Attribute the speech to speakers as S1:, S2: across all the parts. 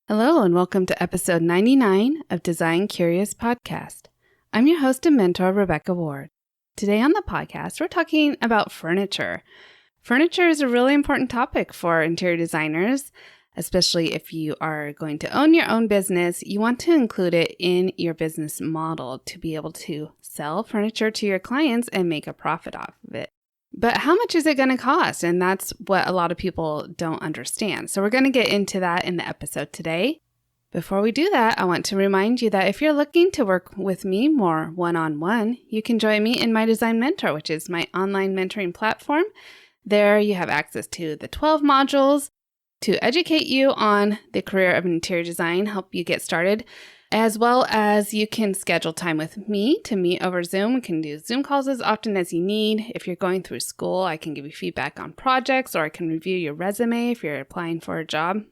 S1: Hello and welcome to episode 99 of Design Curious Podcast. I'm your host and mentor, Rebecca Ward. Today on the podcast, we're talking about furniture. Furniture is a really important topic for interior designers, especially if you are going to own your own business. You want to include it in your business model to be able to sell furniture to your clients and make a profit off of it. But how much is it going to cost? And that's what a lot of people don't understand. So we're going to get into that in the episode today. Before we do that, I want to remind you that if you're looking to work with me more one-on-one, you can join me in my Design Mentor, which is my online mentoring platform. There you have access to the 12 modules to educate you on the career of interior design, help you get started, as well as you can schedule time with me to meet over Zoom. We can do Zoom calls as often as you need. If you're going through school, I can give you feedback on projects, or I can review your resume if you're applying for a job.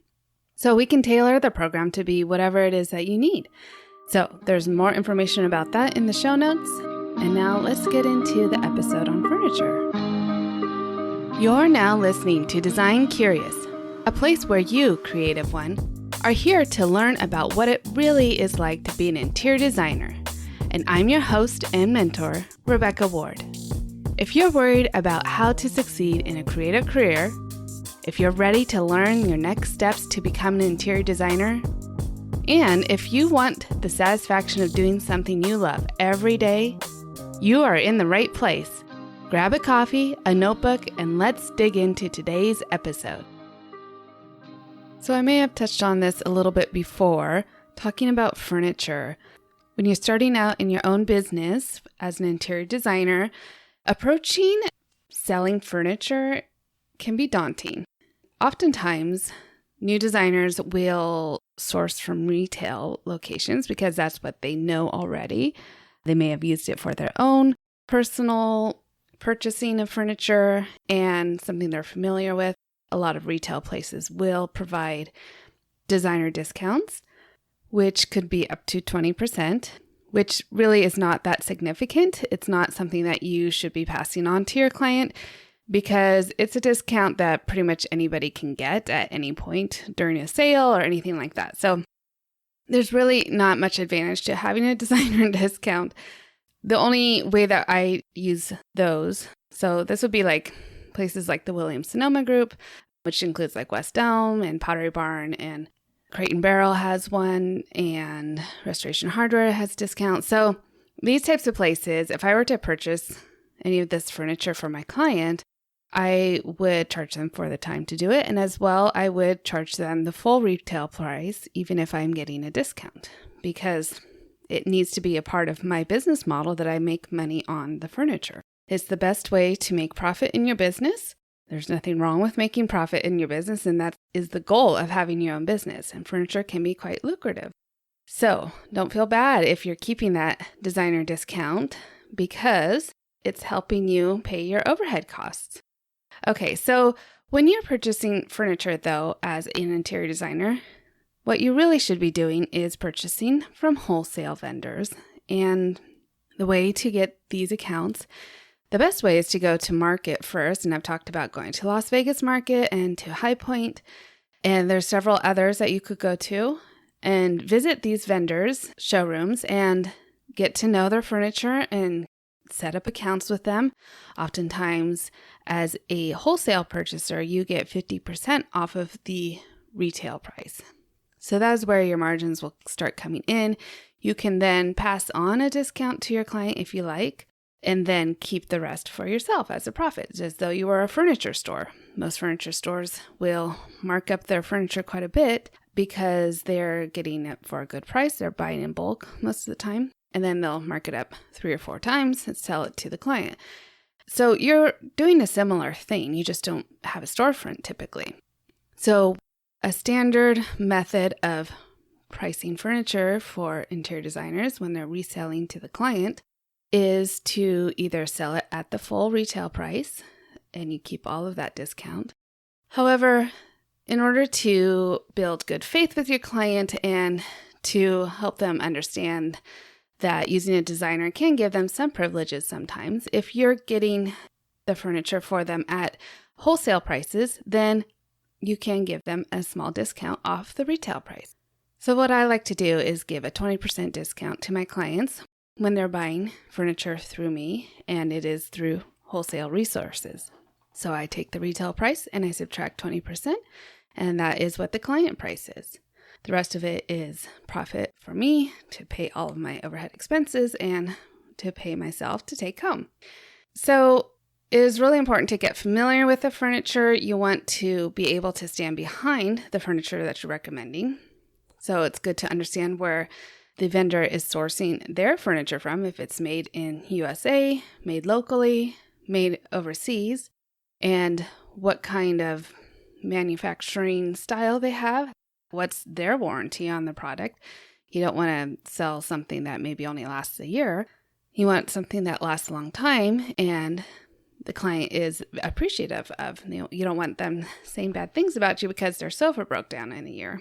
S1: So we can tailor the program to be whatever it is that you need. So there's more information about that in the show notes. And now let's get into the episode on furniture. You're now listening to Design Curious, a place where you, creative one, are here to learn about what it really is like to be an interior designer. And I'm your host and mentor, Rebecca Ward. If you're worried about how to succeed in a creative career, if you're ready to learn your next steps to become an interior designer, and if you want the satisfaction of doing something you love every day, you are in the right place. Grab a coffee, a notebook, and let's dig into today's episode. So I may have touched on this a little bit before, talking about furniture. When you're starting out in your own business as an interior designer, approaching selling furniture can be daunting. Oftentimes, new designers will source from retail locations because that's what they know already. They may have used it for their own personal purchasing of furniture and something they're familiar with. A lot of retail places will provide designer discounts, which could be up to 20%, which really is not that significant. It's not something that you should be passing on to your client because it's a discount that pretty much anybody can get at any point during a sale or anything like that. So there's really not much advantage to having a designer discount. The only way that I use those, so this would be like places like the Williams-Sonoma Group, which includes like West Elm and Pottery Barn, and Crate and Barrel has one, and Restoration Hardware has discounts. So these types of places, if I were to purchase any of this furniture for my client, I would charge them for the time to do it. And as well, I would charge them the full retail price, even if I'm getting a discount, because it needs to be a part of my business model that I make money on the furniture. It's the best way to make profit in your business. There's nothing wrong with making profit in your business, and that is the goal of having your own business, and furniture can be quite lucrative. So don't feel bad if you're keeping that designer discount because it's helping you pay your overhead costs. Okay, so when you're purchasing furniture, though, as an interior designer, what you really should be doing is purchasing from wholesale vendors. And the way to get these accounts, the best way is to go to market first, and I've talked about going to Las Vegas Market and to High Point, and there's several others that you could go to and visit these vendors' showrooms and get to know their furniture and set up accounts with them. Oftentimes, as a wholesale purchaser, you get 50% off of the retail price. So that's where your margins will start coming in. You can then pass on a discount to your client if you like, and then keep the rest for yourself as a profit, as though you were a furniture store. Most furniture stores will mark up their furniture quite a bit because they're getting it for a good price. They're buying in bulk most of the time, and then they'll mark it up 3 or 4 times and sell it to the client. So you're doing a similar thing. You just don't have a storefront typically. So a standard method of pricing furniture for interior designers when they're reselling to the client is to either sell it at the full retail price and you keep all of that discount. However, in order to build good faith with your client and to help them understand that using a designer can give them some privileges sometimes, if you're getting the furniture for them at wholesale prices, then you can give them a small discount off the retail price. So what I like to do is give a 20% discount to my clients when they're buying furniture through me, and it is through Wholesale Resources. So I take the retail price and I subtract 20%, and that is what the client price is. The rest of it is profit for me to pay all of my overhead expenses and to pay myself to take home. So it is really important to get familiar with the furniture. You want to be able to stand behind the furniture that you're recommending. So it's good to understand where the vendor is sourcing their furniture from, if it's made in USA, made locally, made overseas, and what kind of manufacturing style they have. What's their warranty on the product? You don't want to sell something that maybe only lasts a year. You want something that lasts a long time and the client is appreciative of. You don't want them saying bad things about you because their sofa broke down in a year.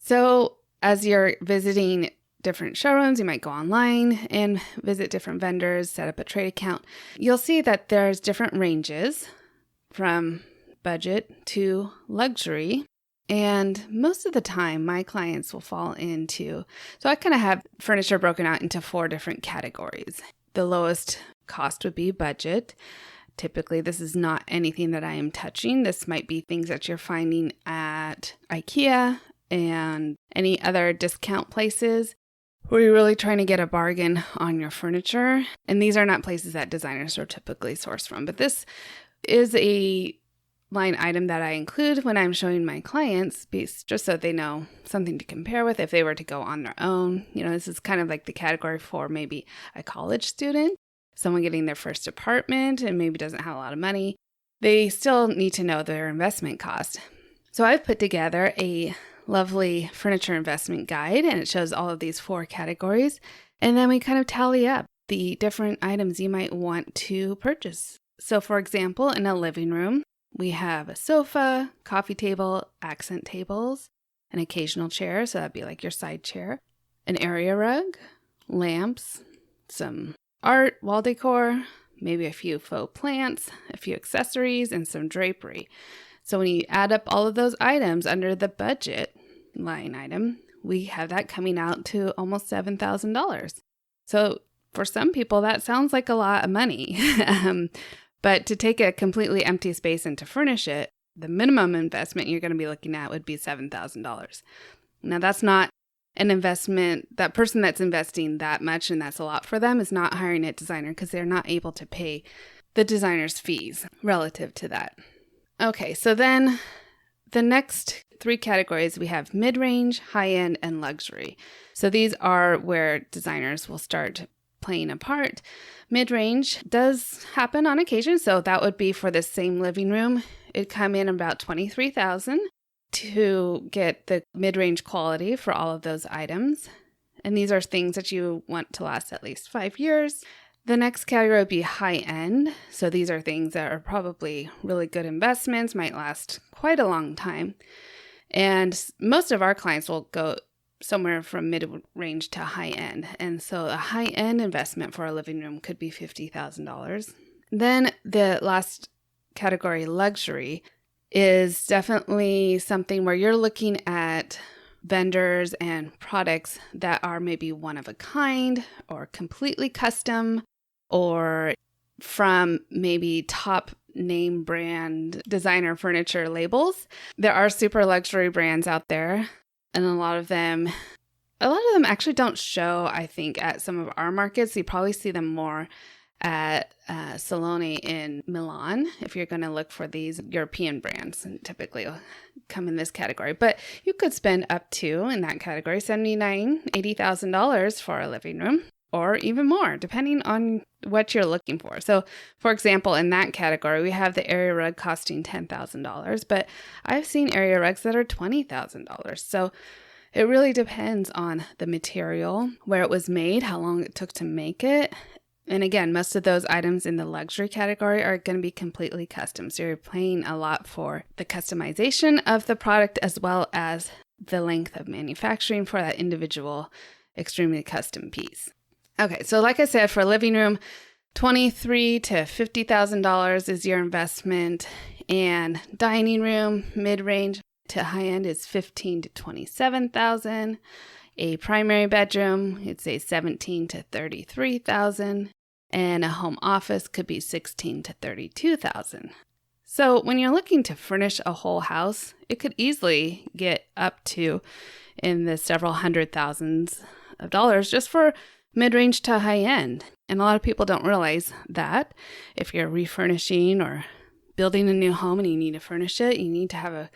S1: So as you're visiting different showrooms, you might go online and visit different vendors, set up a trade account. You'll see that there's different ranges from budget to luxury. And most of the time, my clients will fall into, so I kind of have furniture broken out into 4 different categories. The lowest cost would be budget. Typically, this is not anything that I am touching. This might be things that you're finding at IKEA and any other discount places where you're really trying to get a bargain on your furniture. And these are not places that designers are typically sourced from. But this is a line item that I include when I'm showing my clients, just so they know something to compare with if they were to go on their own. This is kind of like the category for maybe a college student, someone getting their first apartment and maybe doesn't have a lot of money. They still need to know their investment cost. So I've put together a lovely furniture investment guide, and it shows all of these 4 categories. And then we kind of tally up the different items you might want to purchase. So for example, in a living room, we have a sofa, coffee table, accent tables, an occasional chair, so that'd be like your side chair, an area rug, lamps, some art, wall decor, maybe a few faux plants, a few accessories, and some drapery. So when you add up all of those items under the budget line item, we have that coming out to almost $7,000. So for some people, that sounds like a lot of money. But to take a completely empty space and to furnish it, the minimum investment you're going to be looking at would be $7,000. Now, that's not an investment. That person that's investing that much, and that's a lot for them, is not hiring a designer because they're not able to pay the designer's fees relative to that. Okay, so then the next 3 categories, we have mid-range, high-end, and luxury. So these are where designers will start playing a part. Mid-range does happen on occasion, so that would be for the same living room. It'd come in about $23,000 to get the mid-range quality for all of those items. And these are things that you want to last at least 5 years. The next category would be high-end. So these are things that are probably really good investments, might last quite a long time. And most of our clients will go somewhere from mid-range to high-end. And so a high-end investment for a living room could be $50,000. Then the last category, luxury, is definitely something where you're looking at vendors and products that are maybe one of a kind or completely custom or from maybe top name brand designer furniture labels. There are super luxury brands out there, and a lot of them actually don't show, I think, at some of our markets. You probably see them more at Salone in Milan if you're going to look for these European brands, and typically come in this category. But you could spend up to, in that category, $79,000, $80,000 for a living room, or even more, depending on what you're looking for. So, for example, in that category, we have the area rug costing $10,000, but I've seen area rugs that are $20,000. So it really depends on the material, where it was made, how long it took to make it. And again, most of those items in the luxury category are going to be completely custom. So you're paying a lot for the customization of the product as well as the length of manufacturing for that individual extremely custom piece. Okay, so like I said, for a living room, $23,000 to $50,000 is your investment. And dining room, mid-range, to high end is $15,000 to $27,000. A primary bedroom, it's say $17,000 to $33,000. And a home office could be $16,000 to $32,000. So when you're looking to furnish a whole house, it could easily get up to in the several hundred thousands of dollars just for mid-range to high-end. And a lot of people don't realize that if you're refurnishing or building a new home and you need to furnish it, you need to have a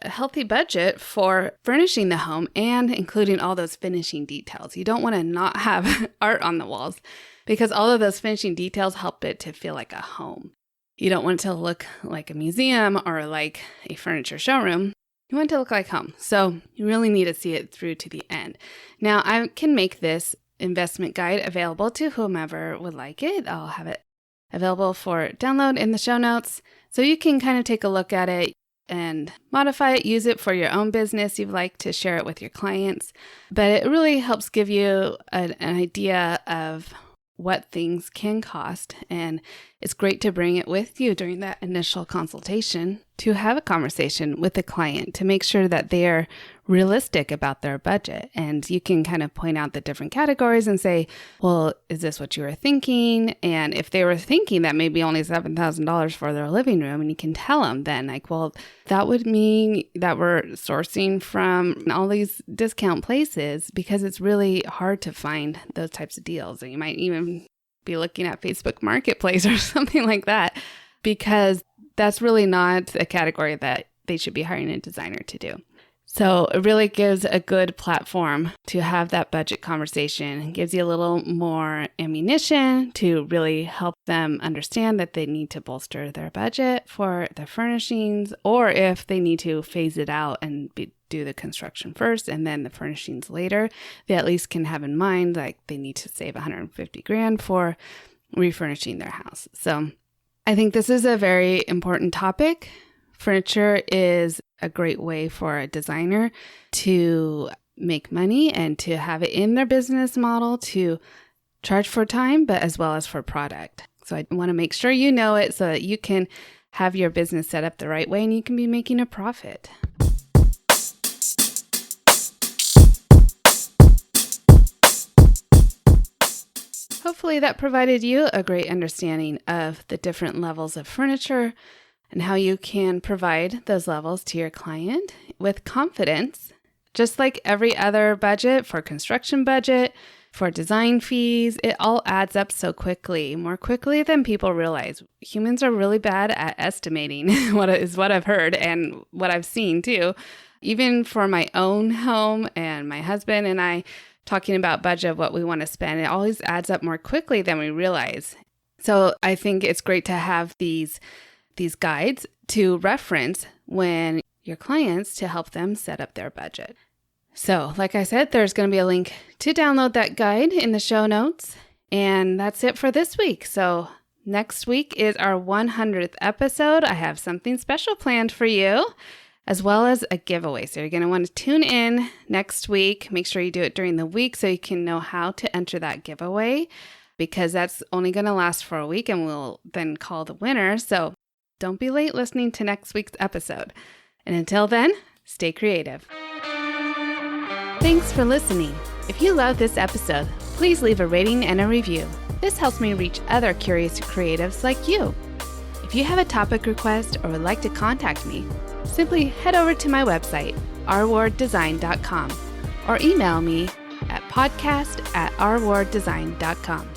S1: healthy budget for furnishing the home and including all those finishing details. You don't want to not have art on the walls because all of those finishing details help it to feel like a home. You don't want it to look like a museum or like a furniture showroom. You want it to look like home. So you really need to see it through to the end. Now, I can make this investment guide available to whomever would like it. I'll have it available for download in the show notes. So you can kind of take a look at it and modify it, use it for your own business. You'd like to share it with your clients. But it really helps give you an idea of what things can cost. And it's great to bring it with you during that initial consultation to have a conversation with the client to make sure that they are realistic about their budget. And you can kind of point out the different categories and say, well, is this what you were thinking? And if they were thinking that maybe only $7,000 for their living room, and you can tell them then like, well, that would mean that we're sourcing from all these discount places because it's really hard to find those types of deals. And you might even be looking at Facebook Marketplace or something like that because that's really not a category that they should be hiring a designer to do. So it really gives a good platform to have that budget conversation. It gives you a little more ammunition to really help them understand that they need to bolster their budget for the furnishings, or if they need to phase it out and do the construction first and then the furnishings later, they at least can have in mind like they need to save $150,000 for refurnishing their house. So I think this is a very important topic. Furniture is a great way for a designer to make money and to have it in their business model to charge for time, but as well as for product. So I want to make sure you know it so that you can have your business set up the right way and you can be making a profit. Hopefully that provided you a great understanding of the different levels of furniture and how you can provide those levels to your client with confidence. Just like every other budget, for construction budget, for design fees, it all adds up so quickly, more quickly than people realize. Humans are really bad at estimating what I've heard and what I've seen too. Even for my own home and my husband and I talking about budget of what we want to spend, it always adds up more quickly than we realize. So I think it's great to have these guides to reference when your clients to help them set up their budget. So like I said, there's going to be a link to download that guide in the show notes. And that's it for this week. So next week is our 100th episode. I have something special planned for you, as well as a giveaway. So you're going to want to tune in next week. Make sure you do it during the week so you can know how to enter that giveaway, because that's only going to last for a week and we'll then call the winner. So don't be late listening to next week's episode. And until then, stay creative. Thanks for listening. If you love this episode, please leave a rating and a review. This helps me reach other curious creatives like you. If you have a topic request or would like to contact me, simply head over to my website, rwarddesign.com, or email me at podcast@rwarddesign.com.